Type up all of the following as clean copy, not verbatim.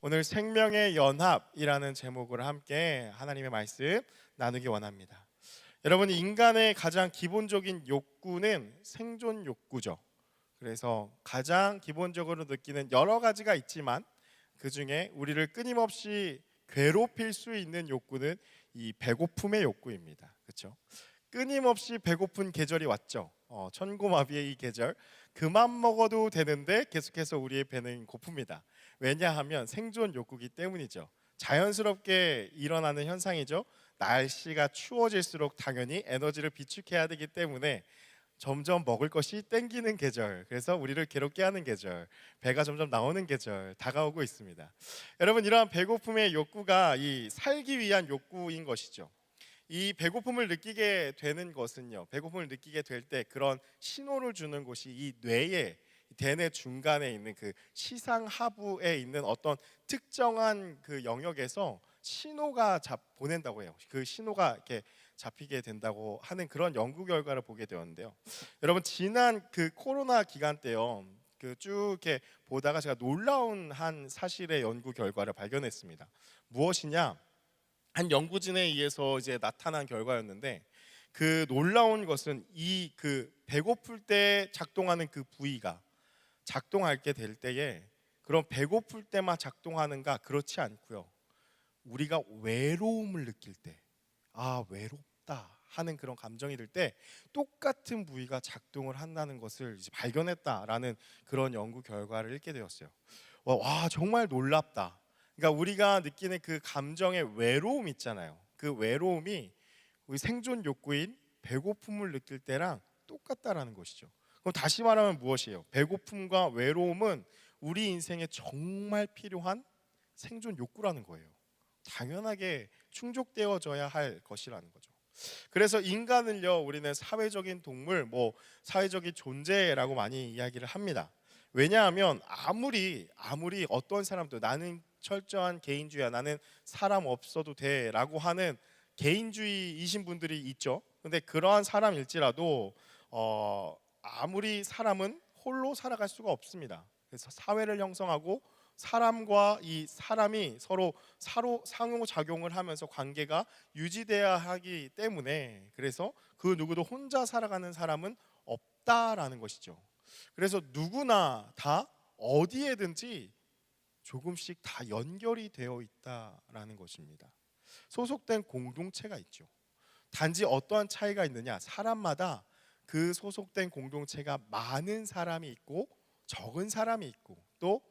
오늘 생명의 연합이라는 제목으로 함께 하나님의 말씀 나누기 원합니다. 여러분, 인간의 가장 기본적인 욕구는 생존 욕구죠. 그래서 가장 기본적으로 느끼는 여러 가지가 있지만 그 중에 우리를 끊임없이 괴롭힐 수 있는 욕구는 이 배고픔의 욕구입니다. 그렇죠? 끊임없이 배고픈 계절이 왔죠. 천고마비의 이 계절, 그만 먹어도 되는데 계속해서 우리의 배는 고픕니다. 왜냐하면 생존 욕구기 때문이죠. 자연스럽게 일어나는 현상이죠. 날씨가 추워질수록 당연히 에너지를 비축해야 되기 때문에 점점 먹을 것이 땡기는 계절, 그래서 우리를 괴롭게 하는 계절, 배가 점점 나오는 계절 다가오고 있습니다. 여러분, 이러한 배고픔의 욕구가 이 살기 위한 욕구인 것이죠. 이 배고픔을 느끼게 되는 것은요, 배고픔을 느끼게 될 때 그런 신호를 주는 곳이 이 뇌의 대뇌 중간에 있는 그 시상하부에 있는 어떤 특정한 그 영역에서 신호가 보낸다고 해요. 그 신호가 이렇게 잡히게 된다고 하는 그런 연구 결과를 보게 되었는데요. 여러분, 지난 그 코로나 기간 때요, 그 쭉 이렇게 보다가 제가 놀라운 한 사실의 연구 결과를 발견했습니다. 무엇이냐? 한 연구진에 의해서 이제 나타난 결과였는데, 그 놀라운 것은 이 그 배고플 때 작동하는 그 부위가 작동할 될 때에, 그런 배고플 때만 작동하는가? 그렇지 않고요. 우리가 외로움을 느낄 때, 외롭다 하는 그런 감정이 들 때 똑같은 부위가 작동을 한다는 것을 이제 발견했다라는 그런 연구 결과를 읽게 되었어요. 정말 놀랍다. 그러니까 우리가 느끼는 그 감정의 외로움 있잖아요. 그 외로움이 우리 생존 욕구인 배고픔을 느낄 때랑 똑같다라는 것이죠. 그럼 다시 말하면 무엇이에요? 배고픔과 외로움은 우리 인생에 정말 필요한 생존 욕구라는 거예요. 당연하게 충족되어져야 할 것이라는 거죠. 그래서 인간을요, 우리는 사회적인 동물, 사회적인 존재라고 많이 이야기를 합니다. 왜냐하면 아무리 어떤 사람도 나는 철저한 개인주의야, 나는 사람 없어도 돼라고 하는 개인주의이신 분들이 있죠. 근데 그러한 사람일지라도 아무리 사람은 홀로 살아갈 수가 없습니다. 그래서 사회를 형성하고 사람과 이 사람이 서로 상호작용을 하면서 관계가 유지돼야 하기 때문에, 그래서 그 누구도 혼자 살아가는 사람은 없다라는 것이죠. 그래서 누구나 다 어디에든지 조금씩 다 연결이 되어 있다라는 것입니다. 소속된 공동체가 있죠. 단지 어떠한 차이가 있느냐? 사람마다 그 소속된 공동체가 많은 사람이 있고 적은 사람이 있고, 또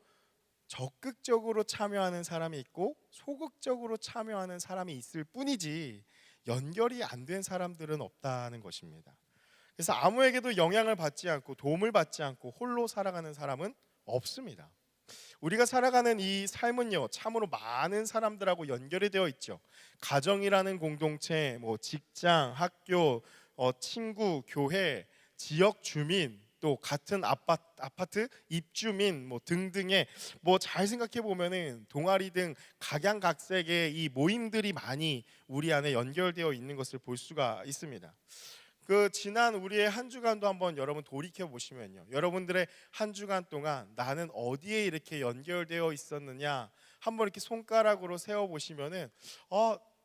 적극적으로 참여하는 사람이 있고 소극적으로 참여하는 사람이 있을 뿐이지 연결이 안 된 사람들은 없다는 것입니다. 그래서 아무에게도 영향을 받지 않고 도움을 받지 않고 홀로 살아가는 사람은 없습니다. 우리가 살아가는 이 삶은요, 참으로 많은 사람들하고 연결이 되어 있죠. 가정이라는 공동체, 직장, 학교, 친구, 교회, 지역 주민, 또 같은 아파트 입주민 등등의, 잘 생각해 보면은 동아리 등 각양각색의 이 모임들이 많이 우리 안에 연결되어 있는 것을 볼 수가 있습니다. 그 지난 우리의 한 주간도 한번 여러분 돌이켜 보시면요, 여러분들의 한 주간 동안 나는 어디에 이렇게 연결되어 있었느냐 한번 이렇게 손가락으로 세어 보시면은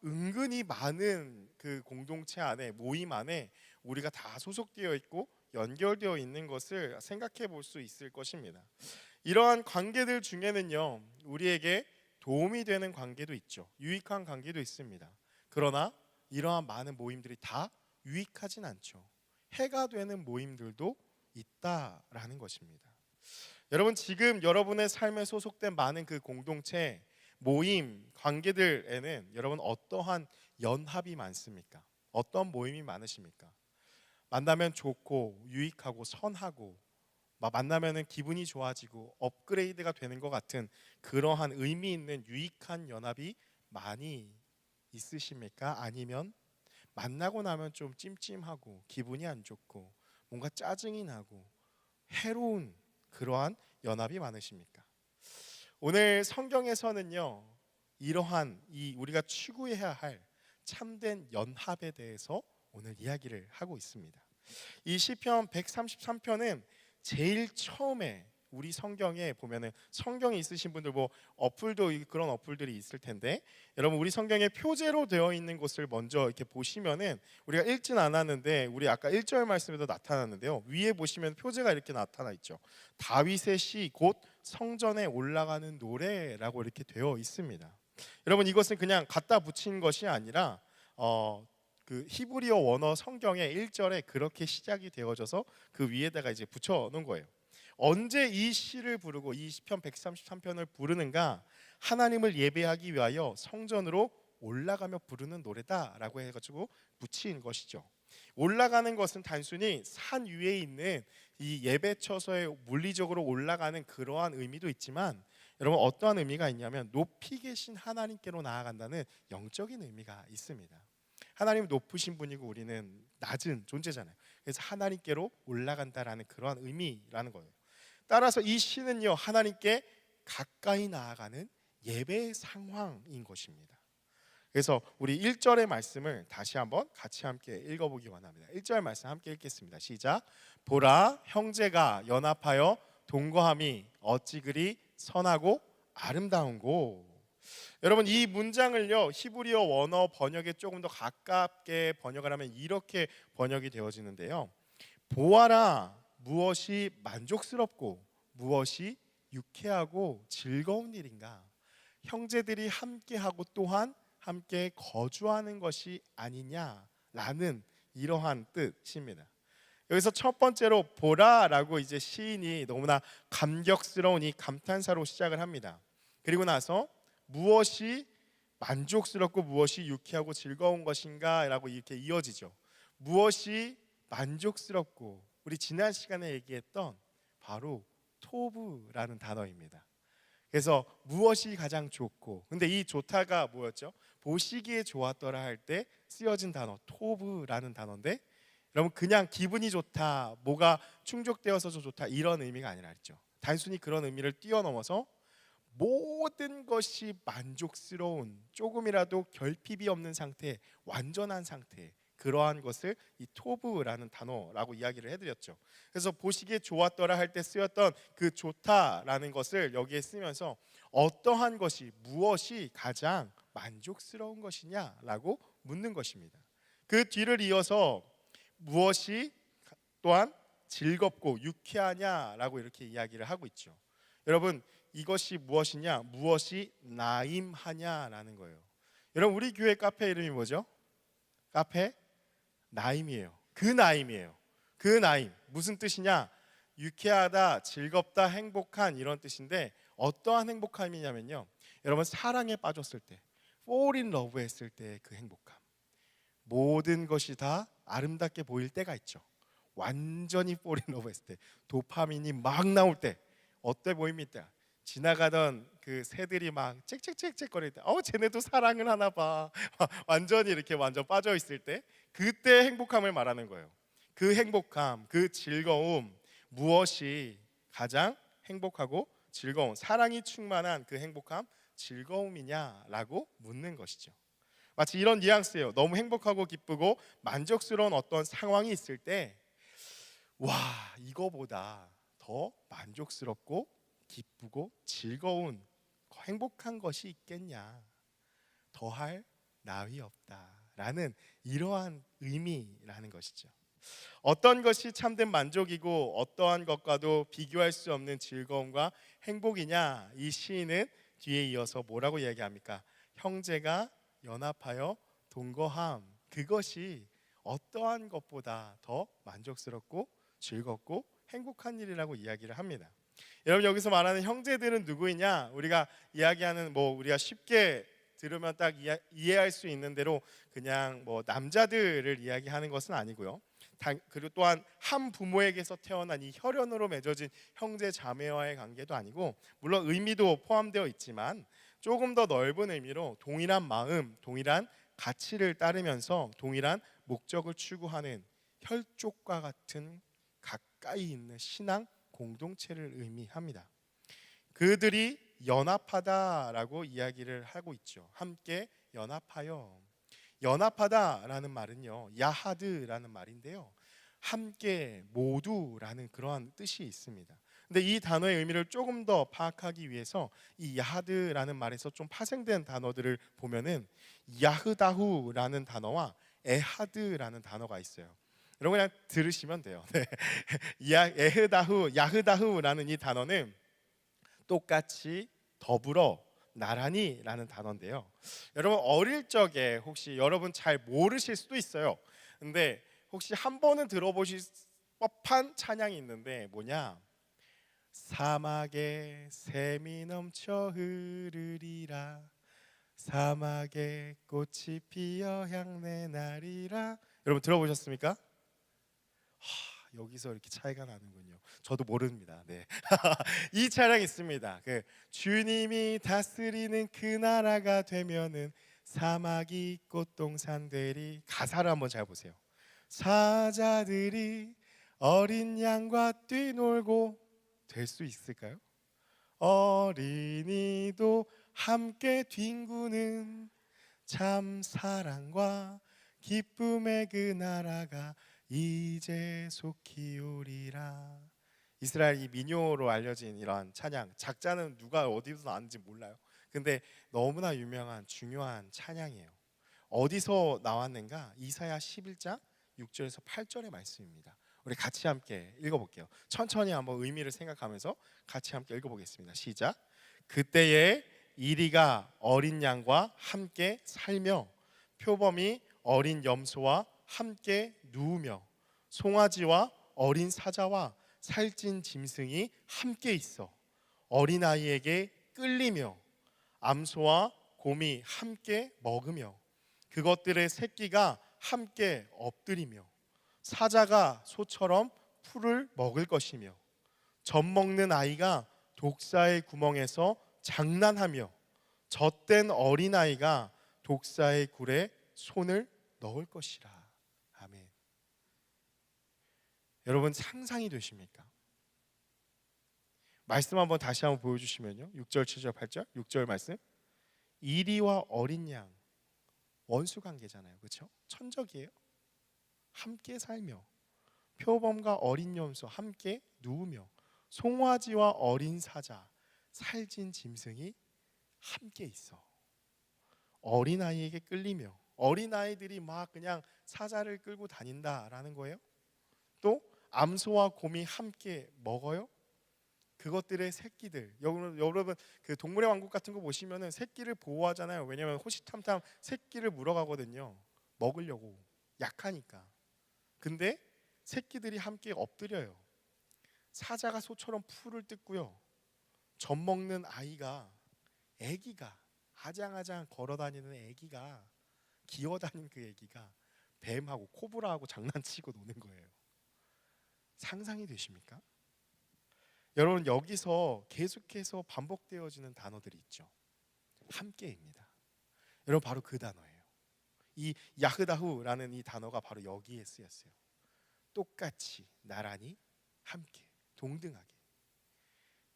은근히 많은 그 공동체 안에, 모임 안에 우리가 다 소속되어 있고 연결되어 있는 것을 생각해 볼 수 있을 것입니다. 이러한 관계들 중에는요, 우리에게 도움이 되는 관계도 있죠. 유익한 관계도 있습니다. 그러나 이러한 많은 모임들이 다 유익하진 않죠. 해가 되는 모임들도 있다라는 것입니다. 여러분, 지금 여러분의 삶에 소속된 많은 그 공동체, 모임, 관계들에는 여러분 어떠한 연합이 많습니까? 어떤 모임이 많으십니까? 만나면 좋고 유익하고 선하고, 만나면은 기분이 좋아지고 업그레이드가 되는 것 같은 그러한 의미 있는 유익한 연합이 많이 있으십니까? 아니면 만나고 나면 좀 찜찜하고 기분이 안 좋고 뭔가 짜증이 나고 해로운 그러한 연합이 많으십니까? 오늘 성경에서는요, 이러한 우리가 추구해야 할 참된 연합에 대해서 오늘 이야기를 하고 있습니다. 이 시편 133편은 제일 처음에 우리 성경에 보면은 성경이 있으신 분들 뭐 그런 어플들이 있을 텐데 여러분 우리 성경에 표제로 되어 있는 것을 먼저 이렇게 보시면은 우리가 읽진 않았는데 우리 아까 1절 말씀에도 나타났는데요. 위에 보시면 표제가 이렇게 나타나 있죠. 다윗의 시 곧 성전에 올라가는 노래라고 이렇게 되어 있습니다. 여러분 이것은 그냥 갖다 붙인 것이 아니라 그 히브리어 원어 성경의 1절에 그렇게 시작이 되어져서 그 위에다가 이제 붙여 놓은 거예요. 언제 이 시를 부르고 이 시편 133편을 부르는가? 하나님을 예배하기 위하여 성전으로 올라가며 부르는 노래다라고 해가지고 붙인 것이죠. 올라가는 것은 단순히 산 위에 있는 이 예배처소에 물리적으로 올라가는 그러한 의미도 있지만 여러분 어떠한 의미가 있냐면 높이 계신 하나님께로 나아간다는 영적인 의미가 있습니다. 하나님 높으신 분이고 우리는 낮은 존재잖아요. 그래서 하나님께로 올라간다라는 그러한 의미라는 거예요. 따라서 이 시는요 하나님께 가까이 나아가는 예배의 상황인 것입니다. 그래서 우리 1절의 말씀을 다시 한번 같이 함께 읽어보기 원합니다. 1절 말씀 함께 읽겠습니다. 시작. 보라 형제가 연합하여 동거함이 어찌 그리 선하고 아름다운고. 여러분 이 문장을요 히브리어 원어 번역에 조금 더 가깝게 번역을 하면 이렇게 번역이 되어지는데요. 보아라 무엇이 만족스럽고 무엇이 유쾌하고 즐거운 일인가. 형제들이 함께하고 또한 함께 거주하는 것이 아니냐라는 이러한 뜻입니다. 여기서 첫 번째로 보라라고 이제 시인이 너무나 감격스러운 이 감탄사로 시작을 합니다. 그리고 나서 무엇이 만족스럽고 무엇이 유쾌하고 즐거운 것인가라고 이렇게 이어지죠. 무엇이 만족스럽고 우리 지난 시간에 얘기했던 바로 토브라는 단어입니다. 그래서 무엇이 가장 좋고 근데 이 좋다가 뭐였죠? 보시기에 좋았더라 할 때 쓰여진 단어 토브라는 단어인데 여러분 그냥 기분이 좋다 뭐가 충족되어서 좋다 이런 의미가 아니라 했죠. 단순히 그런 의미를 뛰어넘어서 모든 것이 만족스러운 조금이라도 결핍이 없는 상태 완전한 상태 그러한 것을 이 토브라는 단어라고 이야기를 해드렸죠. 그래서 보시기에 좋았더라 할 때 쓰였던 그 좋다라는 것을 여기에 쓰면서 어떠한 것이 무엇이 가장 만족스러운 것이냐라고 묻는 것입니다. 그 뒤를 이어서 무엇이 또한 즐겁고 유쾌하냐라고 이렇게 이야기를 하고 있죠. 여러분 이것이 무엇이냐 무엇이 나임하냐라는 거예요. 여러분 우리 교회 카페 이름이 뭐죠? 카페 나임이에요. 그 나임이에요. 그 나임 무슨 뜻이냐? 유쾌하다, 즐겁다, 행복한 이런 뜻인데 어떠한 행복함이냐면요. 여러분 사랑에 빠졌을 때, fall in love 했을 때 그 행복함. 모든 것이 다 아름답게 보일 때가 있죠. 완전히 fall in love 했을 때, 도파민이 막 나올 때 어때 보입니까? 지나가던 그 새들이 막 짹짹짹짹 거릴 때 쟤네도 사랑을 하나 봐 완전히 이렇게 완전 빠져 있을 때 그때 행복함을 말하는 거예요. 그 행복함, 그 즐거움 무엇이 가장 행복하고 즐거운 사랑이 충만한 그 행복함, 즐거움이냐라고 묻는 것이죠. 마치 이런 뉘앙스예요. 너무 행복하고 기쁘고 만족스러운 어떤 상황이 있을 때 와 이거보다 더 만족스럽고 기쁘고 즐거운 행복한 것이 있겠냐 더할 나위 없다라는 이러한 의미라는 것이죠. 어떤 것이 참된 만족이고 어떠한 것과도 비교할 수 없는 즐거움과 행복이냐 이 시인은 뒤에 이어서 뭐라고 이야기합니까? 형제가 연합하여 동거함 그것이 어떠한 것보다 더 만족스럽고 즐겁고 행복한 일이라고 이야기를 합니다. 여러분 여기서 말하는 형제들은 누구이냐? 우리가 이야기하는 우리가 쉽게 들으면 딱 이해할 수 있는 대로 그냥 남자들을 이야기하는 것은 아니고요. 그리고 또한 한 부모에게서 태어난 이 혈연으로 맺어진 형제 자매와의 관계도 아니고 물론 의미도 포함되어 있지만 조금 더 넓은 의미로 동일한 마음, 동일한 가치를 따르면서 동일한 목적을 추구하는 혈족과 같은 가까이 있는 신앙 공동체를 의미합니다. 그들이 연합하다라고 이야기를 하고 있죠. 함께 연합하여. 연합하다라는 말은요, 야하드라는 말인데요. 함께 모두라는 그러한 뜻이 있습니다. 근데 이 단어의 의미를 조금 더 파악하기 위해서 이 야하드라는 말에서 좀 파생된 단어들을 보면은 야흐다후라는 단어와 에하드라는 단어가 있어요. 여러분 그냥 들으시면 돼요. 네. 야흐다후라는 이 단어는 똑같이 더불어 나란히라는 단어인데요. 여러분 어릴 적에 혹시 여러분 잘 모르실 수도 있어요. 근데 혹시 한 번은 들어보실 법한 찬양이 있는데 뭐냐? 사막에 샘이 넘쳐 흐르리라, 사막에 꽃이 피어 향내 나리라. 여러분 들어보셨습니까? 여기서 이렇게 차이가 나는군요. 저도 모릅니다. 네. 이 찬양이 있습니다. 주님이 다스리는 그 나라가 되면은 사막이 꽃동산 되리. 가사를 한번 잘 보세요. 사자들이 어린 양과 뛰놀고, 될 수 있을까요? 어린이도 함께 뒹구는 참 사랑과 기쁨의 그 나라가 이제 속히 오리라. 이스라엘 이 민요로 알려진 이러한 찬양, 작자는 누가 어디서 나왔는지 몰라요. 근데 너무나 유명한 중요한 찬양이에요. 어디서 나왔는가? 이사야 11장 6절에서 8절의 말씀입니다. 우리 같이 함께 읽어볼게요. 천천히 한번 의미를 생각하면서 같이 함께 읽어보겠습니다. 시작. 그때에 이리가 어린 양과 함께 살며 표범이 어린 염소와 함께 누우며 송아지와 어린 사자와 살찐 짐승이 함께 있어 어린아이에게 끌리며 암소와 곰이 함께 먹으며 그것들의 새끼가 함께 엎드리며 사자가 소처럼 풀을 먹을 것이며 젖 먹는 아이가 독사의 구멍에서 장난하며 젖된 어린아이가 독사의 굴에 손을 넣을 것이라. 아멘. 여러분 상상이 되십니까? 말씀 한번 다시 한번 보여주시면요. 6절, 7절, 8절 6절 말씀. 이리와 어린 양 원수 관계잖아요. 그렇죠? 천적이에요. 함께 살며 표범과 어린 염소 함께 누우며 송아지와 어린 사자 살찐 짐승이 함께 있어 어린아이에게 끌리며 어린아이들이 막 그냥 사자를 끌고 다닌다라는 거예요. 또 암소와 곰이 함께 먹어요. 그것들의 새끼들, 여러분 그 동물의 왕국 같은 거 보시면은 새끼를 보호하잖아요. 왜냐하면 호시탐탐 새끼를 물어가거든요. 먹으려고, 약하니까. 근데 새끼들이 함께 엎드려요. 사자가 소처럼 풀을 뜯고요. 젖 먹는 아기가 아장아장 걸어다니는 아기가 기어다니는 그 아기가 뱀하고 코브라하고 장난치고 노는 거예요. 상상이 되십니까? 여러분 여기서 계속해서 반복되어지는 단어들이 있죠. 함께입니다. 여러분 바로 그 단어예요. 이 야흐다후라는 이 단어가 바로 여기에 쓰였어요. 똑같이 나란히 함께 동등하게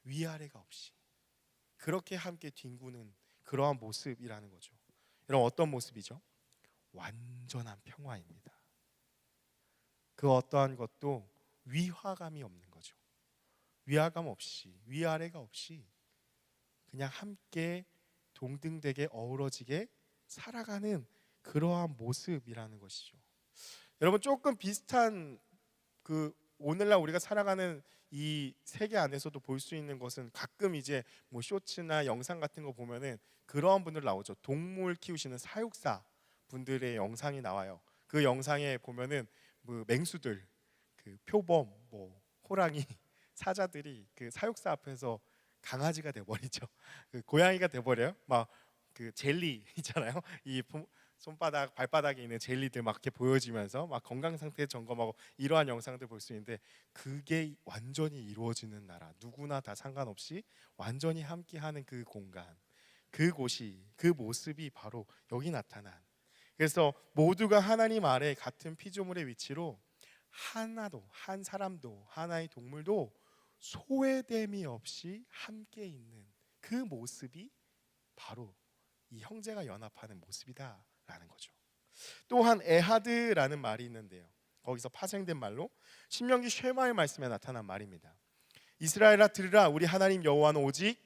위아래가 없이 그렇게 함께 뒹구는 그러한 모습이라는 거죠. 여러분 어떤 모습이죠? 완전한 평화입니다. 그 어떠한 것도 위화감이 없는 거죠. 위화감 없이 위아래가 없이 그냥 함께 동등되게 어우러지게 살아가는 그러한 모습이라는 것이죠. 여러분 조금 비슷한 그 오늘날 우리가 살아가는 이 세계 안에서도 볼 수 있는 것은 가끔 이제 뭐 쇼츠나 영상 같은 거 보면은 그러한 분들 나오죠. 동물 키우시는 사육사 분들의 영상이 나와요. 그 영상에 보면은 뭐 맹수들, 그 표범, 뭐 호랑이, 사자들이 그 사육사 앞에서 강아지가 돼버리죠. 그 고양이가 돼버려요. 막 그 젤리 있잖아요. 이 손바닥, 발바닥에 있는 젤리들 막 이렇게 보여지면서 막 건강 상태 점검하고 이러한 영상들 볼 수 있는데 그게 완전히 이루어지는 나라, 누구나 다 상관없이 완전히 함께하는 그 공간, 그곳이 그 모습이 바로 여기 나타난. 그래서 모두가 하나님 아래 같은 피조물의 위치로 하나도 한 사람도 하나의 동물도 소외됨이 없이 함께 있는 그 모습이 바로 이 형제가 연합하는 모습이다라는 거죠. 또한 에하드라는 말이 있는데요. 거기서 파생된 말로 신명기 쉐마의 말씀에 나타난 말입니다. 이스라엘아 들으라, 우리 하나님 여호와는 오직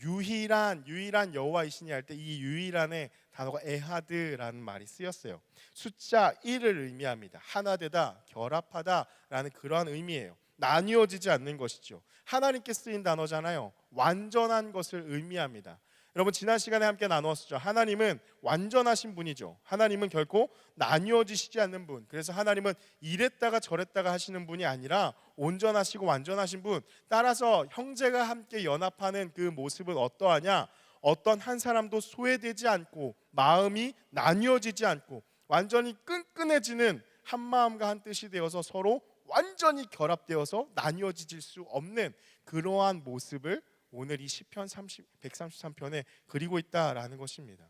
유일한 여호와이시니 할 때 이 유일한의 단어가 에하드라는 말이 쓰였어요. 숫자 1을 의미합니다. 하나되다, 결합하다라는 그러한 의미예요. 나뉘어지지 않는 것이죠. 하나님께 쓰인 단어잖아요. 완전한 것을 의미합니다. 여러분, 지난 시간에 함께 나누었죠. 하나님은 완전하신 분이죠. 하나님은 결코 나뉘어지시지 않는 분. 그래서 하나님은 이랬다가 저랬다가 하시는 분이 아니라 온전하시고 완전하신 분. 따라서 형제가 함께 연합하는 그 모습은 어떠하냐? 어떤 한 사람도 소외되지 않고 마음이 나뉘어지지 않고 완전히 끈끈해지는 한 마음과 한 뜻이 되어서 서로 완전히 결합되어서 나뉘어질 수 없는 그러한 모습을 오늘 이 시편 133편에 그리고 있다라는 것입니다.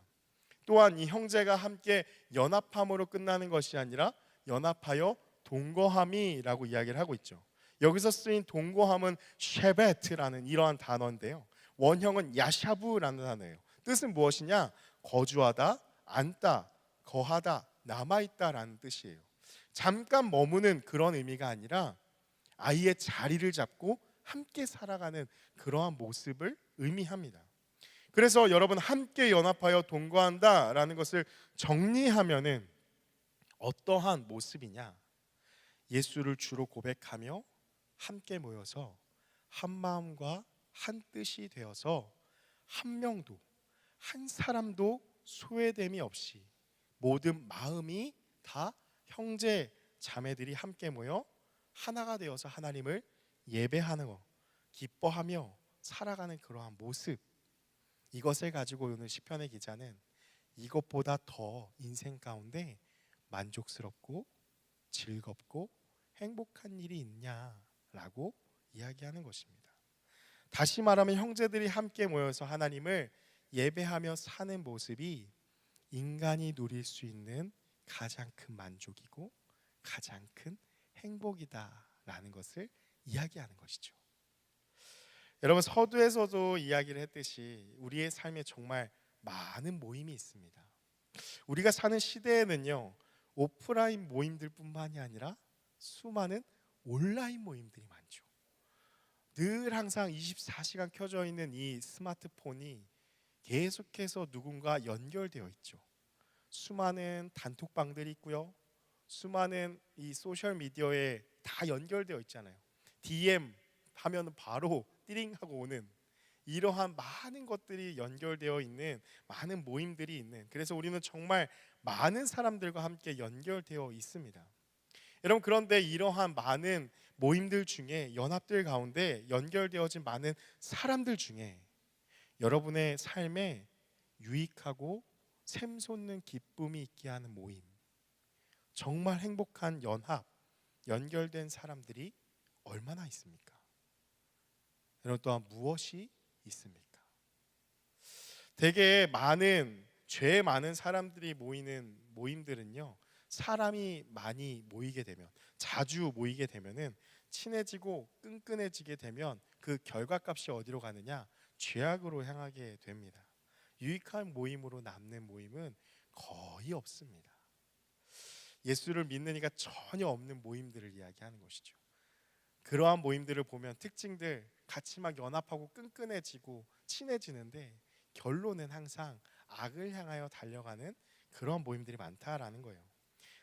또한 이 형제가 함께 연합함으로 끝나는 것이 아니라 연합하여 동거함이라고 이야기를 하고 있죠. 여기서 쓰인 동거함은 쉐베트라는 이러한 단어인데요. 원형은 야샤부라는 단어예요. 뜻은 무엇이냐? 거주하다, 앉다, 거하다, 남아있다라는 뜻이에요. 잠깐 머무는 그런 의미가 아니라 아이의 자리를 잡고 함께 살아가는 그러한 모습을 의미합니다. 그래서 여러분, 함께 연합하여 동거한다라는 것을 정리하면은 어떠한 모습이냐? 예수를 주로 고백하며 함께 모여서 한 마음과 한 뜻이 되어서 한 명도 한 사람도 소외됨이 없이 모든 마음이 다 형제 자매들이 함께 모여 하나가 되어서 하나님을 예배하는 것, 기뻐하며 살아가는 그러한 모습, 이것을 가지고 오늘 시편의 기자는 이것보다 더 인생 가운데 만족스럽고 즐겁고 행복한 일이 있냐라고 이야기하는 것입니다. 다시 말하면 형제들이 함께 모여서 하나님을 예배하며 사는 모습이 인간이 누릴 수 있는 가장 큰 만족이고 가장 큰 행복이다라는 것을 이야기하는 것이죠. 여러분, 서두에서도 이야기를 했듯이 우리의 삶에 정말 많은 모임이 있습니다. 우리가 사는 시대에는요, 오프라인 모임들뿐만이 아니라 수많은 온라인 모임들이 많죠. 늘 항상 24시간 켜져 있는 이 스마트폰이 계속해서 누군가 연결되어 있죠. 수많은 단톡방들이 있고요, 수많은 이 소셜 미디어에 다 연결되어 있잖아요. DM 하면 바로 띠링하고 오는 이러한 많은 것들이 연결되어 있는 많은 모임들이 있는, 그래서 우리는 정말 많은 사람들과 함께 연결되어 있습니다. 여러분, 그런데 이러한 많은 모임들 중에, 연합들 가운데 연결되어진 많은 사람들 중에 여러분의 삶에 유익하고 샘솟는 기쁨이 있게 하는 모임, 정말 행복한 연합, 연결된 사람들이 얼마나 있습니까? 여러분, 또한 무엇이 있습니까? 되게 많은 죄 많은 사람들이 모이는 모임들은요, 사람이 많이 모이게 되면, 자주 모이게 되면은 친해지고 끈끈해지게 되면 그 결과값이 어디로 가느냐? 죄악으로 향하게 됩니다. 유익한 모임으로 남는 모임은 거의 없습니다. 예수를 믿는 이가 전혀 없는 모임들을 이야기하는 것이죠. 그러한 모임들을 보면 특징들, 같이 막 연합하고 끈끈해지고 친해지는데 결론은 항상 악을 향하여 달려가는 그런 모임들이 많다라는 거예요.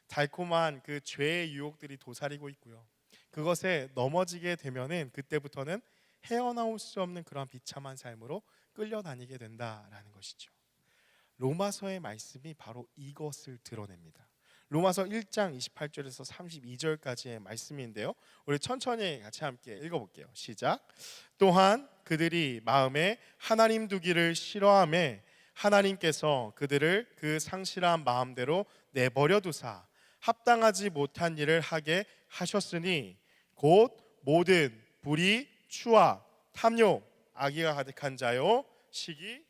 달콤한 그 죄의 유혹들이 도사리고 있고요, 그것에 넘어지게 되면은 그때부터는 헤어나올 수 없는 그런 비참한 삶으로 끌려다니게 된다라는 것이죠. 로마서의 말씀이 바로 이것을 드러냅니다. 로마서 1장 28절에서 32절까지의 말씀인데요, 우리 천천히 같이 함께 읽어볼게요. 시작. 또한 그들이 마음에 하나님 두기를 싫어하며 하나님께서 그들을 그 상실한 마음대로 내버려 두사 합당하지 못한 일을 하게 하셨으니 곧 모든 불의, 추와 탐욕, 악의가 가득한 자요, 시기,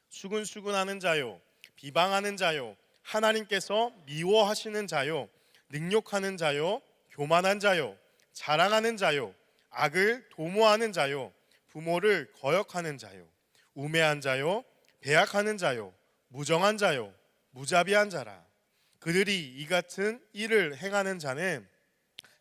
수근수근하는 자요, 비방하는 자요, 하나님께서 미워하시는 자요, 능욕하는 자요, 교만한 자요, 자랑하는 자요, 악을 도모하는 자요, 부모를 거역하는 자요, 우매한 자요, 배약하는 자요, 무정한 자요, 무자비한 자라. 그들이 이 같은 일을 행하는 자는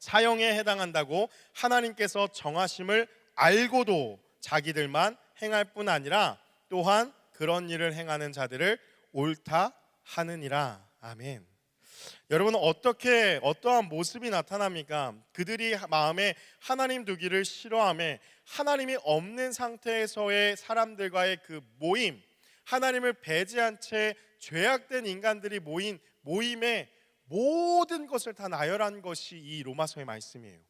사형에 해당한다고 하나님께서 정하심을 알고도 자기들만 행할 뿐 아니라 또한 그런 일을 행하는 자들을 옳다 하느니라. 아멘. 여러분은 어떠한 모습이 나타납니까? 그들이 마음에 하나님 두기를 싫어하며 하나님이 없는 상태에서의 사람들과의 그 모임, 하나님을 배제한 채 죄악된 인간들이 모인 모임에 모든 것을 다 나열한 것이 이 로마서의 말씀이에요.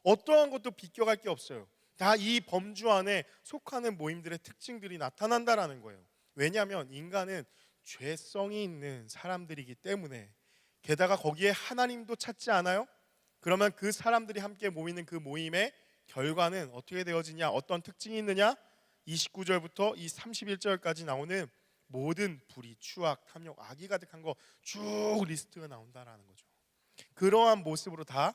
어떠한 것도 비껴갈 게 없어요. 다 이 범주 안에 속하는 모임들의 특징들이 나타난다라는 거예요. 왜냐하면 인간은 죄성이 있는 사람들이기 때문에, 게다가 거기에 하나님도 찾지 않아요? 그러면 그 사람들이 함께 모이는 그 모임의 결과는 어떻게 되어지냐? 어떤 특징이 있느냐? 29절부터 이 31절까지 나오는 모든 불의, 추악, 탐욕, 악이 가득한 거 쭉 리스트가 나온다라는 거죠. 그러한 모습으로 다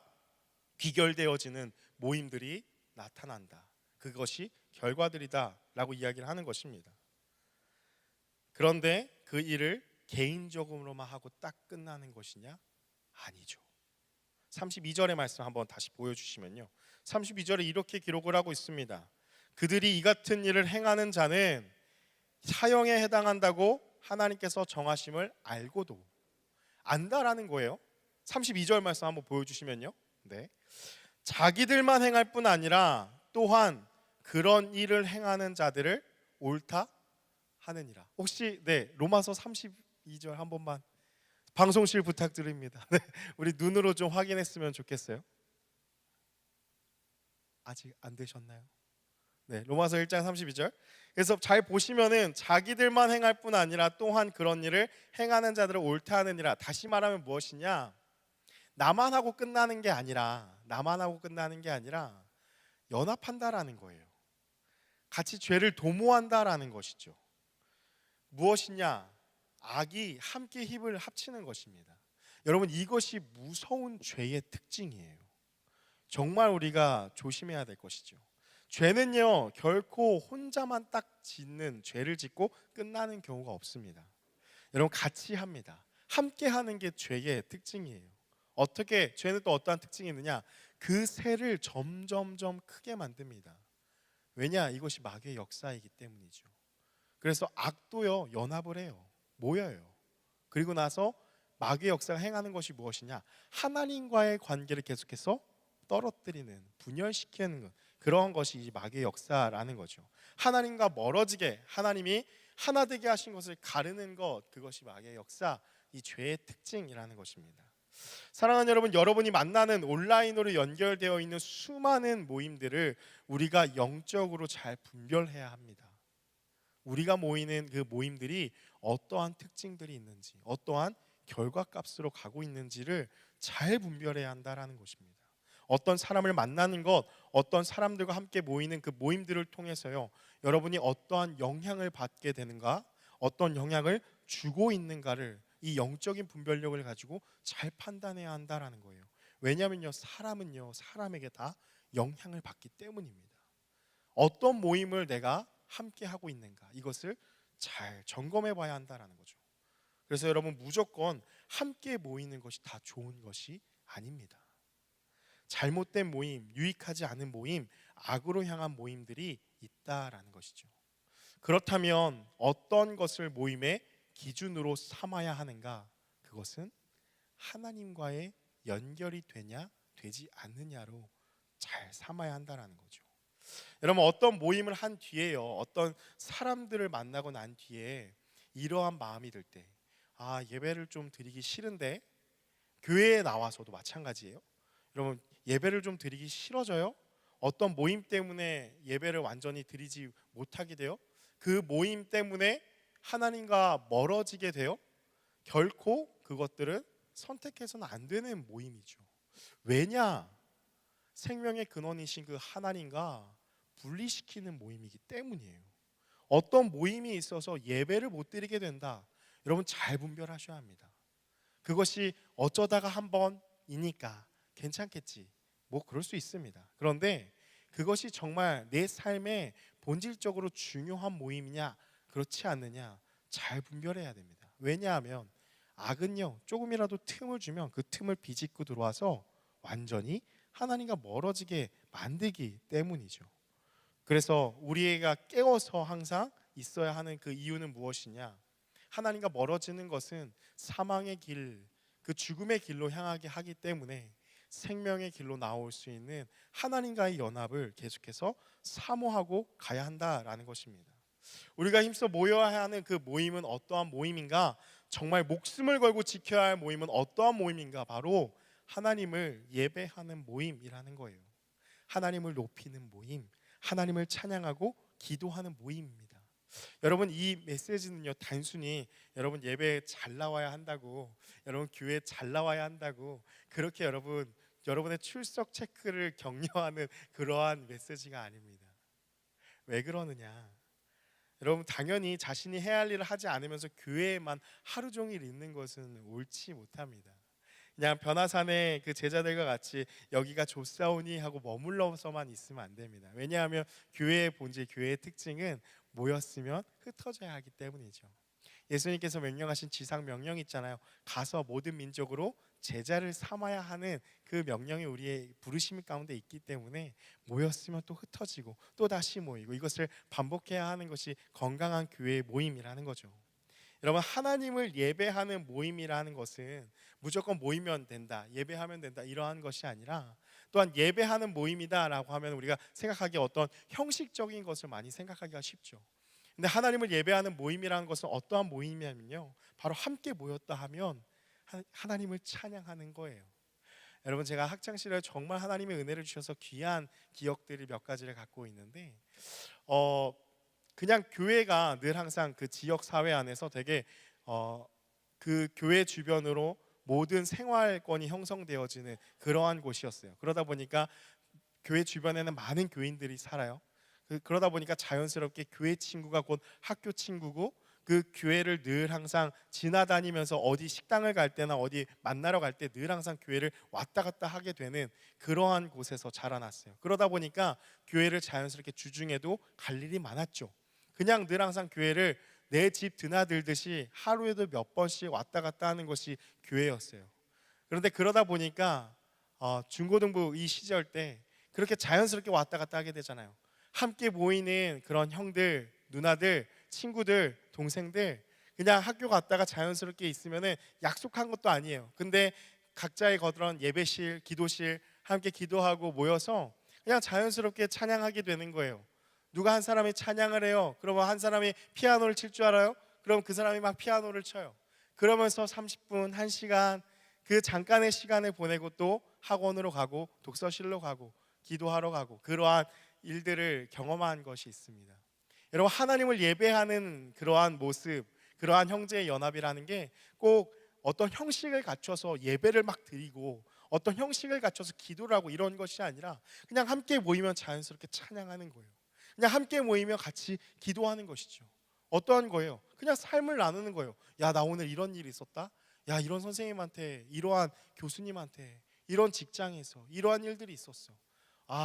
귀결되어지는 모임들이 나타난다. 그것이 결과들이다라고 이야기를 하는 것입니다. 그런데 그 일을 개인적으로만 하고 딱 끝나는 것이냐? 아니죠. 32절의 말씀 한번 다시 보여주시면요, 32절에 이렇게 기록을 하고 있습니다. 그들이 이 같은 일을 행하는 자는 사형에 해당한다고 하나님께서 정하심을 알고도, 안다라는 거예요. 32절 말씀 한번 보여주시면요, 네, 자기들만 행할 뿐 아니라 또한 그런 일을 행하는 자들을 옳다 하느니라. 혹시 로마서 32절 한 번만 방송실 부탁드립니다. 네, 우리 눈으로 좀 확인했으면 좋겠어요. 아직 안 되셨나요? 네, 로마서 1장 32절. 그래서 잘 보시면은 자기들만 행할 뿐 아니라 또한 그런 일을 행하는 자들을 옳다 하느니라. 다시 말하면 무엇이냐? 나만 하고 끝나는 게 아니라 연합한다라는 거예요. 같이 죄를 도모한다라는 것이죠. 무엇이냐? 악이 함께 힘을 합치는 것입니다. 여러분, 이것이 무서운 죄의 특징이에요. 정말 우리가 조심해야 될 것이죠. 죄는요, 결코 혼자만 딱 짓는, 죄를 짓고 끝나는 경우가 없습니다. 여러분, 같이 합니다. 함께 하는 게 죄의 특징이에요. 어떻게, 죄는 또 어떠한 특징이 있느냐? 그 새를 점점점 크게 만듭니다. 왜냐? 이것이 마귀의 역사이기 때문이죠. 그래서 악도요, 연합을 해요. 모여요. 그리고 나서 마귀의 역사가 행하는 것이 무엇이냐? 하나님과의 관계를 계속해서 떨어뜨리는, 분열시키는 것, 그런 것이 이 마귀의 역사라는 거죠. 하나님과 멀어지게, 하나님이 하나 되게 하신 것을 가르는 것, 그것이 마귀의 역사, 이 죄의 특징이라는 것입니다. 사랑하는 여러분, 여러분이 만나는 온라인으로 연결되어 있는 수많은 모임들을 우리가 영적으로 잘 분별해야 합니다. 우리가 모이는 그 모임들이 어떠한 특징들이 있는지, 어떠한 결과값으로 가고 있는지를 잘 분별해야 한다는 것입니다. 어떤 사람을 만나는 것, 어떤 사람들과 함께 모이는 그 모임들을 통해서요, 여러분이 어떠한 영향을 받게 되는가, 어떤 영향을 주고 있는가를, 이 영적인 분별력을 가지고 잘 판단해야 한다는 거예요. 왜냐하면요, 사람은요, 사람에게 다 영향을 받기 때문입니다. 어떤 모임을 내가 함께 하고 있는가, 이것을 잘 점검해 봐야 한다는 거죠. 그래서 여러분, 무조건 함께 모이는 것이 다 좋은 것이 아닙니다. 잘못된 모임, 유익하지 않은 모임, 악으로 향한 모임들이 있다라는 것이죠. 그렇다면 어떤 것을 모임의 기준으로 삼아야 하는가? 그것은 하나님과의 연결이 되냐 되지 않느냐로 잘 삼아야 한다라는 거죠. 여러분, 어떤 모임을 한 뒤에요, 어떤 사람들을 만나고 난 뒤에 이러한 마음이 들 때, 예배를 좀 드리기 싫은데, 교회에 나와서도 마찬가지예요. 여러분, 예배를 좀 드리기 싫어져요? 어떤 모임 때문에 예배를 완전히 드리지 못하게 돼요? 그 모임 때문에 하나님과 멀어지게 돼요? 결코 그것들은 선택해서는 안 되는 모임이죠. 왜냐? 생명의 근원이신 그 하나님과 분리시키는 모임이기 때문이에요. 어떤 모임이 있어서 예배를 못 드리게 된다, 여러분 잘 분별하셔야 합니다. 그것이 어쩌다가 한 번이니까 괜찮겠지, 뭐 그럴 수 있습니다. 그런데 그것이 정말 내 삶에 본질적으로 중요한 모임이냐 그렇지 않느냐 잘 분별해야 됩니다. 왜냐하면 악은요, 조금이라도 틈을 주면 그 틈을 비집고 들어와서 완전히 하나님과 멀어지게 만들기 때문이죠. 그래서 우리가 깨어서 항상 있어야 하는 그 이유는 무엇이냐? 하나님과 멀어지는 것은 사망의 길, 그 죽음의 길로 향하게 하기 때문에 생명의 길로 나올 수 있는 하나님과의 연합을 계속해서 사모하고 가야 한다라는 것입니다. 우리가 힘써 모여야 하는 그 모임은 어떠한 모임인가? 정말 목숨을 걸고 지켜야 할 모임은 어떠한 모임인가? 바로 하나님을 예배하는 모임이라는 거예요. 하나님을 높이는 모임, 하나님을 찬양하고 기도하는 모임입니다. 여러분, 이 메시지는요, 단순히 여러분 예배 잘 나와야 한다고, 여러분 교회 잘 나와야 한다고 그렇게 여러분의 출석 체크를 격려하는 그러한 메시지가 아닙니다. 왜 그러느냐? 여러분, 당연히 자신이 해야 할 일을 하지 않으면서 교회에만 하루 종일 있는 것은 옳지 못합니다. 그냥 변화산의 그 제자들과 같이 여기가 좋사오니 하고 머물러서만 있으면 안 됩니다. 왜냐하면 교회의 본질, 교회의 특징은 모였으면 흩어져야 하기 때문이죠. 예수님께서 명령하신 지상 명령 있잖아요. 가서 모든 민족으로 제자를 삼아야 하는 그 명령이 우리의 부르심 가운데 있기 때문에 모였으면 또 흩어지고 또 다시 모이고 이것을 반복해야 하는 것이 건강한 교회의 모임이라는 거죠. 여러분, 하나님을 예배하는 모임이라는 것은 무조건 모이면 된다, 예배하면 된다 이러한 것이 아니라, 또한 예배하는 모임이다라고 하면 우리가 생각하기에 어떤 형식적인 것을 많이 생각하기가 쉽죠. 근데 하나님을 예배하는 모임이라는 것은 어떠한 모임이냐면요, 바로 함께 모였다 하면 하나님을 찬양하는 거예요. 여러분, 제가 학창 시절에 정말 하나님의 은혜를 주셔서 귀한 기억들이 몇 가지를 갖고 있는데, 그냥 교회가 늘 항상 그 지역 사회 안에서 되게 그 교회 주변으로 모든 생활권이 형성되어지는 그러한 곳이었어요. 그러다 보니까 교회 주변에는 많은 교인들이 살아요. 그러다 보니까 자연스럽게 교회 친구가 곧 학교 친구고, 그 교회를 늘 항상 지나다니면서 어디 식당을 갈 때나 어디 만나러 갈 때 늘 항상 교회를 왔다 갔다 하게 되는 그러한 곳에서 자라났어요. 그러다 보니까 교회를 자연스럽게 주중에도 갈 일이 많았죠. 그냥 늘 항상 교회를 내 집 드나들듯이 하루에도 몇 번씩 왔다 갔다 하는 것이 교회였어요. 그런데 그러다 보니까 중고등부 이 시절 때 그렇게 자연스럽게 왔다 갔다 하게 되잖아요. 함께 모이는 그런 형들, 누나들, 친구들, 동생들, 그냥 학교 갔다가 자연스럽게 있으면은 약속한 것도 아니에요. 근데 각자의 그런 예배실, 기도실 함께 기도하고 모여서 그냥 자연스럽게 찬양하게 되는 거예요. 누가 한 사람이 찬양을 해요. 그러면 한 사람이 피아노를 칠 줄 알아요? 그럼 그 사람이 막 피아노를 쳐요. 그러면서 30분, 1시간 그 잠깐의 시간을 보내고 또 학원으로 가고 독서실로 가고 기도하러 가고 그러한 일들을 경험한 것이 있습니다. 여러분, 하나님을 예배하는 그러한 모습, 그러한 형제의 연합이라는 게 꼭 어떤 형식을 갖춰서 예배를 막 드리고 어떤 형식을 갖춰서 기도를 하고 이런 것이 아니라 그냥 함께 모이면 자연스럽게 찬양하는 거예요. 그냥 함께 모이면 같이 기도하는 것이죠. 어떠한 거예요? 그냥 삶을 나누는 거예요. 야, 나 오늘 이런 일이 있었다. 야, 이런 선생님한테, 이러한 교수님한테, 이런 직장에서 이러한 일들이 있었어.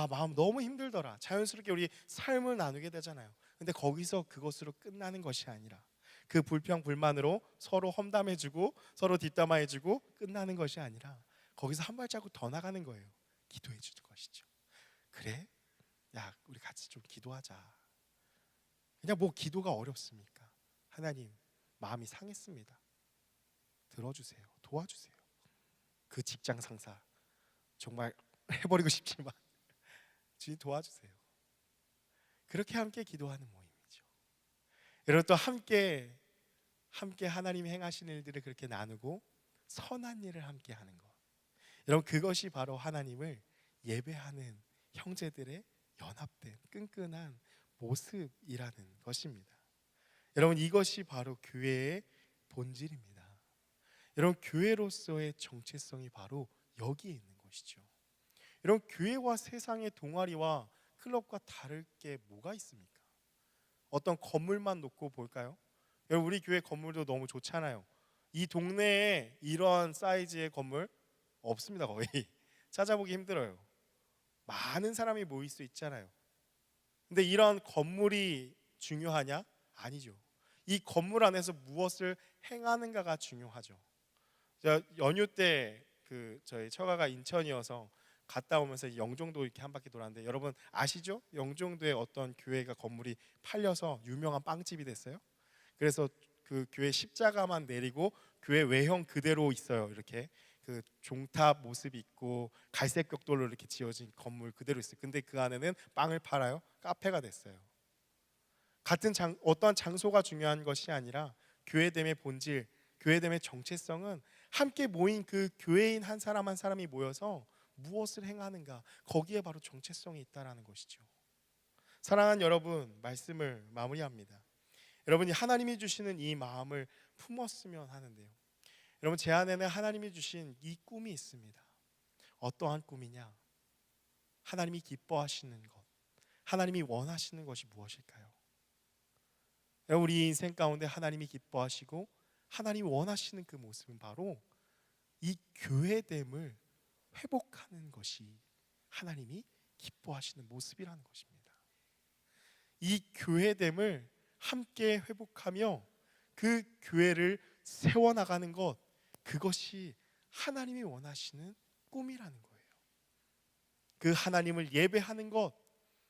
마음 너무 힘들더라. 자연스럽게 우리 삶을 나누게 되잖아요. 근데 거기서 그것으로 끝나는 것이 아니라 그 불평 불만으로 서로 험담해주고 서로 뒷담화해주고 끝나는 것이 아니라 거기서 한 발자국 더 나가는 거예요. 기도해 주는 것이죠. 그래? 야, 우리 같이 좀 기도하자. 그냥 뭐 기도가 어렵습니까? 하나님, 마음이 상했습니다. 들어주세요. 도와주세요. 그 직장 상사 정말 해버리고 싶지만 주님 도와주세요. 그렇게 함께 기도하는 모임이죠. 여러분, 또 함께 하나님이 행하신 일들을 그렇게 나누고 선한 일을 함께 하는 것, 여러분, 그것이 바로 하나님을 예배하는 형제들의 연합된 끈끈한 모습이라는 것입니다. 여러분, 이것이 바로 교회의 본질입니다. 여러분, 교회로서의 정체성이 바로 여기에 있는 것이죠. 여러분, 교회와 세상의 동아리와 클럽과 다를 게 뭐가 있습니까? 어떤 건물만 놓고 볼까요? 여러분, 우리 교회 건물도 너무 좋잖아요. 이 동네에 이런 사이즈의 건물 없습니다. 거의 찾아보기 힘들어요. 많은 사람이 모일 수 있잖아요. 근데 이런 건물이 중요하냐? 아니죠. 이 건물 안에서 무엇을 행하는가가 중요하죠. 제가 연휴 때 저희 처가가 인천이어서 갔다 오면서 영종도 이렇게 한 바퀴 돌았는데 여러분 아시죠? 영종도에 어떤 교회가 건물이 팔려서 유명한 빵집이 됐어요. 그래서 그 교회 십자가만 내리고 교회 외형 그대로 있어요. 이렇게 그 종탑 모습이 있고 갈색 벽돌로 이렇게 지어진 건물 그대로 있어요. 근데 그 안에는 빵을 팔아요. 카페가 됐어요. 어떠한 장소가 중요한 것이 아니라 교회됨의 본질, 교회됨의 정체성은 함께 모인 그 교회인 한 사람 한 사람이 모여서 무엇을 행하는가, 거기에 바로 정체성이 있다라는 것이죠. 사랑하는 여러분, 말씀을 마무리합니다. 여러분이 하나님이 주시는 이 마음을 품었으면 하는데요. 여러분, 제 안에는 하나님이 주신 이 꿈이 있습니다. 어떠한 꿈이냐? 하나님이 기뻐하시는 것, 하나님이 원하시는 것이 무엇일까요? 우리 인생 가운데 하나님이 기뻐하시고 하나님이 원하시는 그 모습은 바로 이 교회됨을 회복하는 것이 하나님이 기뻐하시는 모습이라는 것입니다. 이 교회됨을 함께 회복하며 그 교회를 세워나가는 것, 그것이 하나님이 원하시는 꿈이라는 거예요. 그 하나님을 예배하는 것,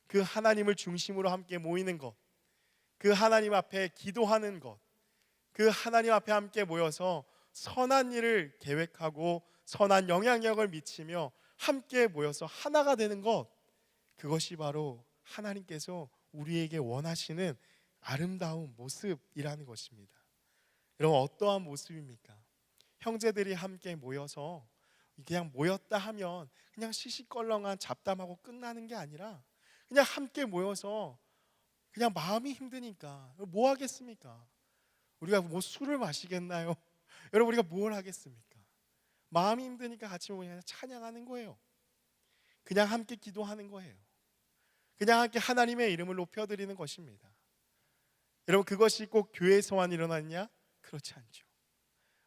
그 하나님을 중심으로 함께 모이는 것, 그 하나님 앞에 기도하는 것, 그 하나님 앞에 함께 모여서 선한 일을 계획하고 선한 영향력을 미치며 함께 모여서 하나가 되는 것, 그것이 바로 하나님께서 우리에게 원하시는 아름다운 모습이라는 것입니다. 여러분, 어떠한 모습입니까? 형제들이 함께 모여서 그냥 모였다 하면 그냥 시시껄렁한 잡담하고 끝나는 게 아니라 그냥 함께 모여서 그냥 마음이 힘드니까 뭐 하겠습니까? 우리가 뭐 술을 마시겠나요? 여러분, 우리가 뭘 하겠습니까? 마음이 힘드니까 같이 모여 그냥 찬양하는 거예요. 그냥 함께 기도하는 거예요. 그냥 함께 하나님의 이름을 높여드리는 것입니다. 여러분, 그것이 꼭 교회에서만 일어났냐? 그렇지 않죠.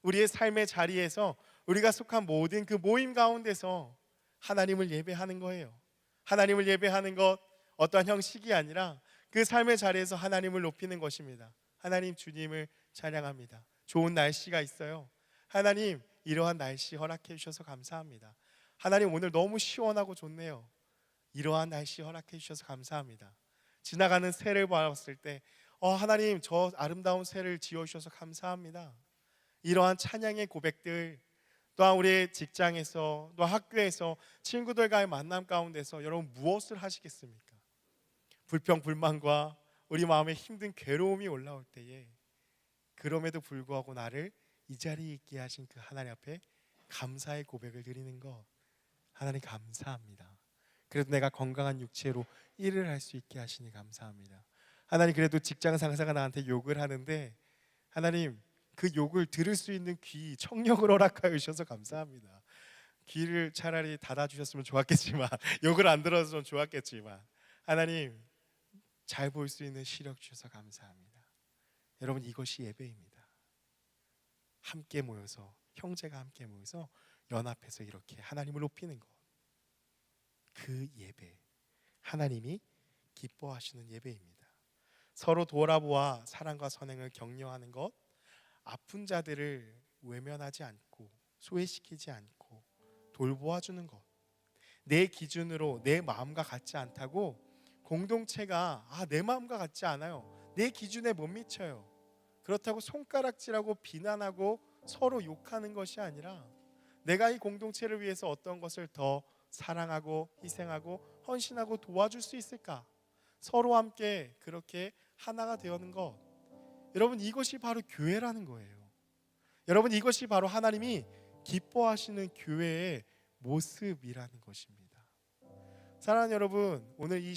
우리의 삶의 자리에서 우리가 속한 모든 그 모임 가운데서 하나님을 예배하는 거예요. 하나님을 예배하는 것, 어떠한 형식이 아니라 그 삶의 자리에서 하나님을 높이는 것입니다. 하나님, 주님을 찬양합니다. 좋은 날씨가 있어요. 하나님, 이러한 날씨 허락해 주셔서 감사합니다. 하나님, 오늘 너무 시원하고 좋네요. 이러한 날씨 허락해 주셔서 감사합니다. 지나가는 새를 봤을 때 하나님, 저 아름다운 새를 지어주셔서 감사합니다. 이러한 찬양의 고백들, 또한 우리 직장에서, 또 학교에서 친구들과의 만남 가운데서 여러분 무엇을 하시겠습니까? 불평, 불만과 우리 마음에 힘든 괴로움이 올라올 때에 그럼에도 불구하고 나를 이 자리에 있게 하신 그 하나님 앞에 감사의 고백을 드리는 것, 하나님 감사합니다. 그래도 내가 건강한 육체로 일을 할 수 있게 하시니 감사합니다. 하나님, 그래도 직장 상사가 나한테 욕을 하는데 하나님, 그 욕을 들을 수 있는 귀, 청력을 허락하여 주셔서 감사합니다. 귀를 차라리 닫아주셨으면 좋았겠지만 욕을 안 들어서 좋았겠지만 하나님, 잘 볼 수 있는 시력 주셔서 감사합니다. 여러분, 이것이 예배입니다. 함께 모여서, 형제가 함께 모여서 연합해서 이렇게 하나님을 높이는 것, 그 예배, 하나님이 기뻐하시는 예배입니다. 서로 돌아보아 사랑과 선행을 격려하는 것, 아픈 자들을 외면하지 않고 소외시키지 않고 돌보아주는 것, 내 기준으로 내 마음과 같지 않다고 공동체가 내 마음과 같지 않아요, 내 기준에 못 미쳐요, 그렇다고 손가락질하고 비난하고 서로 욕하는 것이 아니라 내가 이 공동체를 위해서 어떤 것을 더 사랑하고 희생하고 헌신하고 도와줄 수 있을까? 서로 함께 그렇게 하나가 되어는 것, 여러분, 이것이 바로 교회라는 거예요. 여러분, 이것이 바로 하나님이 기뻐하시는 교회의 모습이라는 것입니다. 사랑하는 여러분, 오늘 이